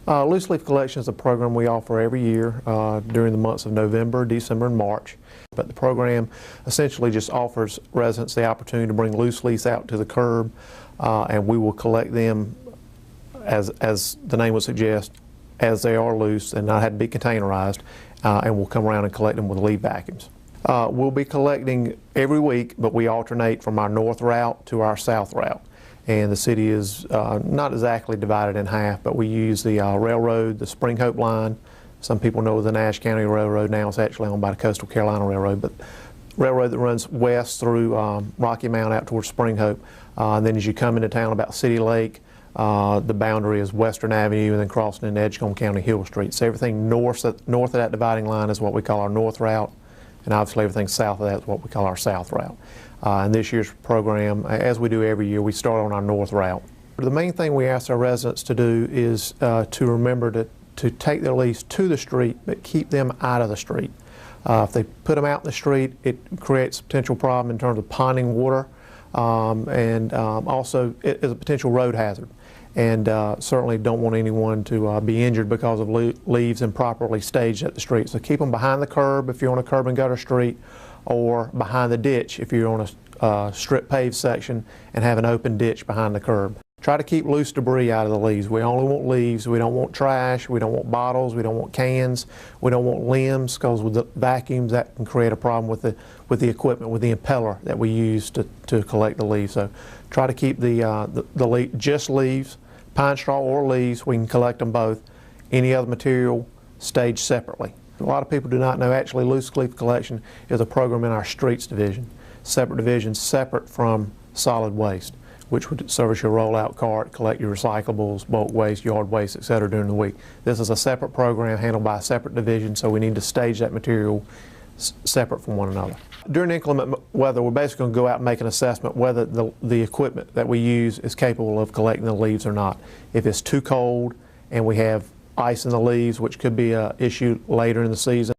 Loose leaf collection is a program we offer every year during the months of November, December, and March. But the program essentially just offers residents the opportunity to bring loose leaves out to the curb, and we will collect them as the name would suggest, as they are loose and not have to be containerized, and we'll come around and collect them with leaf vacuums. We'll be collecting every week, but we alternate from our north route to our south route. And the city is not exactly divided in half, but we use the railroad, the Spring Hope line. Some people know the Nash County Railroad. Now it's actually owned by the Coastal Carolina Railroad, but railroad that runs west through Rocky Mount out towards Spring Hope. And then as you come into town about City Lake, the boundary is Western Avenue and then crossing into Edgecombe County Hill Street. So everything north of that dividing line is what we call our north route, and obviously everything south of that is what we call our south route. And this year's program, as we do every year, we start on our north route. The main thing we ask our residents to do is to remember to take their leaves to the street, but keep them out of the street. If they put them out in the street, it creates a potential problem in terms of ponding water, and also it is a potential road hazard. And certainly don't want anyone to be injured because of leaves improperly staged at the street. So keep them behind the curb if you're on a curb and gutter street, or behind the ditch if you're on a strip paved section and have an open ditch behind the curb. Try to keep loose debris out of the leaves. We only want leaves. We don't want trash. We don't want bottles. We don't want cans. We don't want limbs, because with the vacuums that can create a problem with the equipment, with the impeller that we use to collect the leaves. So try to keep just leaves, pine straw or leaves. We can collect them both. Any other material staged separately. A lot of people do not know actually loose leaf collection is a program in our streets division. Separate division, separate from solid waste, which would service your rollout cart, collect your recyclables, bulk waste, yard waste, etc. during the week. This is a separate program handled by a separate division, so we need to stage that material separate from one another. During inclement weather, we're basically going to go out and make an assessment whether the equipment that we use is capable of collecting the leaves or not. If it's too cold and we have ice in the leaves, which could be an issue later in the season,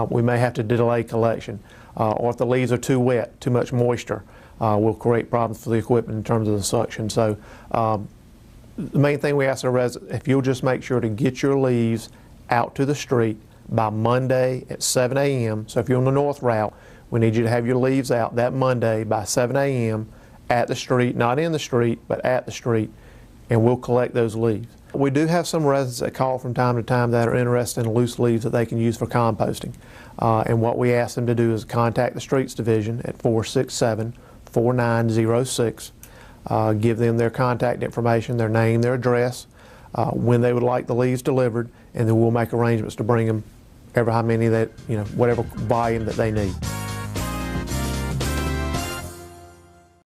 we may have to delay collection. Or if the leaves are too wet, too much moisture, will create problems for the equipment in terms of the suction. So the main thing we ask our residents, if you'll just make sure to get your leaves out to the street by Monday at 7 a.m. So if you're on the north route, we need you to have your leaves out that Monday by 7 a.m. at the street, not in the street, but at the street, and we'll collect those leaves. We do have some residents that call from time to time that are interested in loose leaves that they can use for composting. And what we ask them to do is contact the Streets Division at 467-4906. Give them their contact information, their name, their address, when they would like the leaves delivered, and then we'll make arrangements to bring them ever how many that, whatever volume that they need.